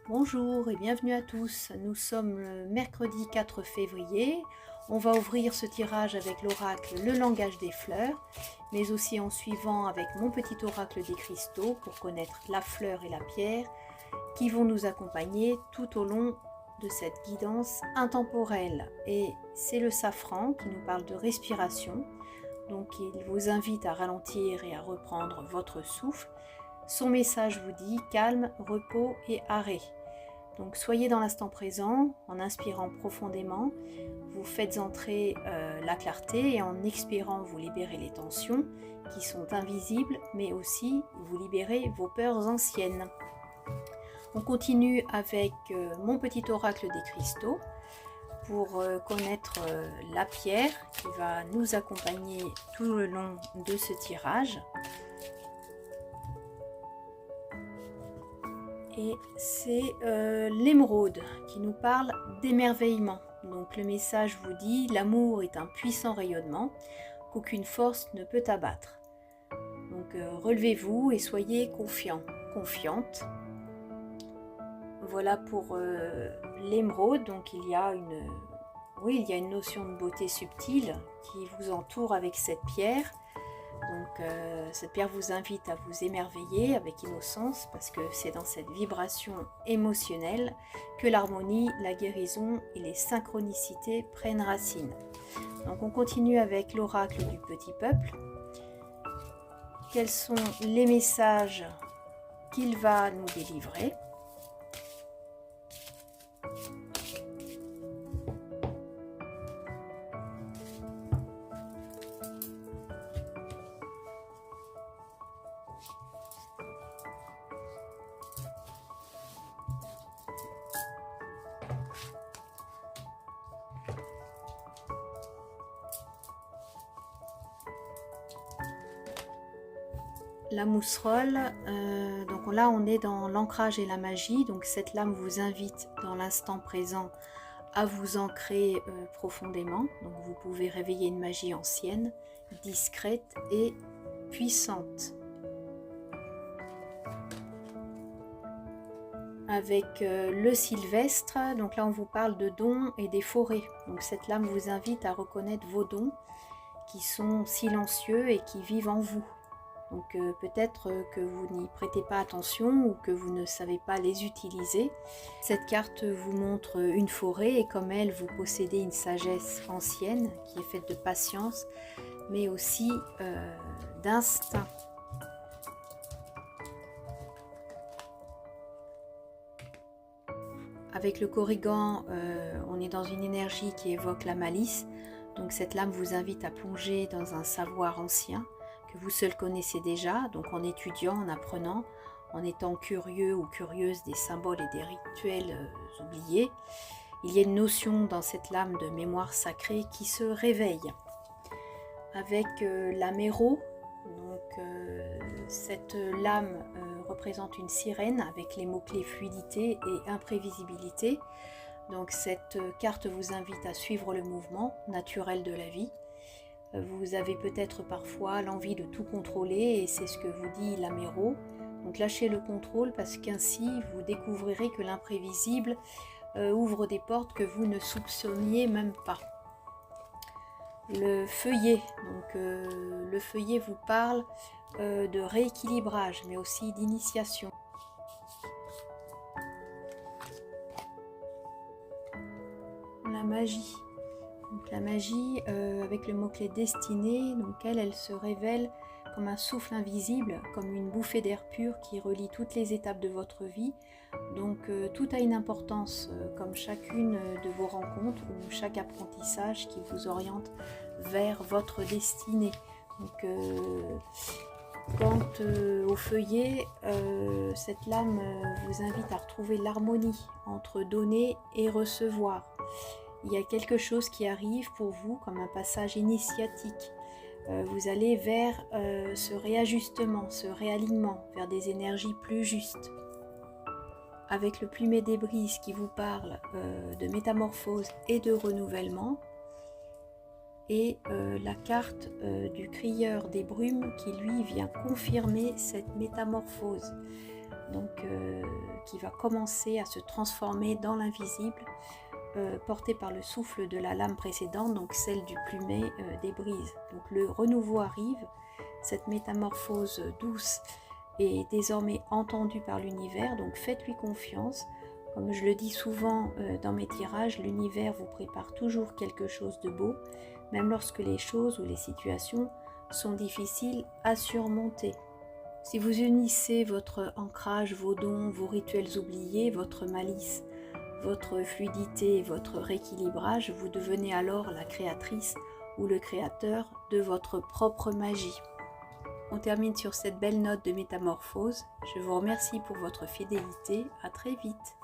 Bonjour et bienvenue à tous. Nous sommes le mercredi 4 février. On va ouvrir ce tirage avec l'oracle Le langage des fleurs, mais aussi en suivant avec mon petit oracle des cristaux pour connaître la fleur et la pierre qui vont nous accompagner tout au long de cette guidance intemporelle. Et c'est le safran qui nous parle de respiration. Donc il vous invite à ralentir et à reprendre votre souffle. Son message vous dit calme, repos et arrêt. Donc soyez dans l'instant présent, en inspirant profondément, vous faites entrer la clarté et en expirant, vous libérez les tensions qui sont invisibles, mais aussi vous libérez vos peurs anciennes. On continue avec mon petit oracle des cristaux pour connaître la pierre qui va nous accompagner tout le long de ce tirage. Et c'est l'émeraude qui nous parle d'émerveillement. Donc le message vous dit: l'amour est un puissant rayonnement qu'aucune force ne peut abattre. Donc relevez-vous et soyez confiants, confiantes. Voilà pour l'émeraude. Donc il y a une notion de beauté subtile qui vous entoure avec cette pierre. Donc cette pierre vous invite à vous émerveiller avec innocence parce que c'est dans cette vibration émotionnelle que l'harmonie, la guérison et les synchronicités prennent racine. Donc on continue avec l'oracle du petit peuple. Quels sont les messages qu'il va nous délivrer ? La mousserolle, donc là on est dans l'ancrage et la magie, donc cette lame vous invite dans l'instant présent à vous ancrer profondément. Donc vous pouvez réveiller une magie ancienne, discrète et puissante. Avec le sylvestre, donc là on vous parle de dons et des forêts. Donc cette lame vous invite à reconnaître vos dons qui sont silencieux et qui vivent en vous. Donc peut-être que vous n'y prêtez pas attention ou que vous ne savez pas les utiliser. Cette carte vous montre une forêt et comme elle, vous possédez une sagesse ancienne qui est faite de patience, mais aussi d'instinct. Avec le corrigan, on est dans une énergie qui évoque la malice. Donc cette lame vous invite à plonger dans un savoir ancien que vous seul connaissez déjà, donc en étudiant, en apprenant, en étant curieux ou curieuse des symboles et des rituels oubliés. Il y a une notion dans cette lame de mémoire sacrée qui se réveille. Avec l'améro, donc cette lame représente une sirène avec les mots-clés fluidité et imprévisibilité. Donc cette carte vous invite à suivre le mouvement naturel de la vie. Vous avez peut-être parfois l'envie de tout contrôler et c'est ce que vous dit l'améro. Donc lâchez le contrôle parce qu'ainsi vous découvrirez que l'imprévisible ouvre des portes que vous ne soupçonniez même pas. Le feuillet, donc le feuillet vous parle de rééquilibrage mais aussi d'initiation. La magie. Donc la magie, avec le mot-clé destinée, donc elle se révèle comme un souffle invisible, comme une bouffée d'air pur qui relie toutes les étapes de votre vie. Donc tout a une importance, comme chacune de vos rencontres ou chaque apprentissage qui vous oriente vers votre destinée. Donc quant au feuillet, cette lame vous invite à retrouver l'harmonie entre donner et recevoir. Il y a quelque chose qui arrive pour vous comme un passage initiatique. Vous allez vers ce réajustement, ce réalignement, vers des énergies plus justes. Avec le plumet des brises qui vous parle de métamorphose et de renouvellement. Et la carte du crieur des brumes qui lui vient confirmer cette métamorphose. donc qui va commencer à se transformer dans l'invisible, porté par le souffle de la lame précédente, donc celle du plumet des brises. Donc le renouveau arrive, cette métamorphose douce est désormais entendue par l'univers, donc faites-lui confiance. Comme je le dis souvent dans mes tirages, l'univers vous prépare toujours quelque chose de beau, même lorsque les choses ou les situations sont difficiles à surmonter. Si vous unissez votre ancrage, vos dons, vos rituels oubliés, votre malice, votre fluidité, votre rééquilibrage, vous devenez alors la créatrice ou le créateur de votre propre magie. On termine sur cette belle note de métamorphose. Je vous remercie pour votre fidélité. À très vite.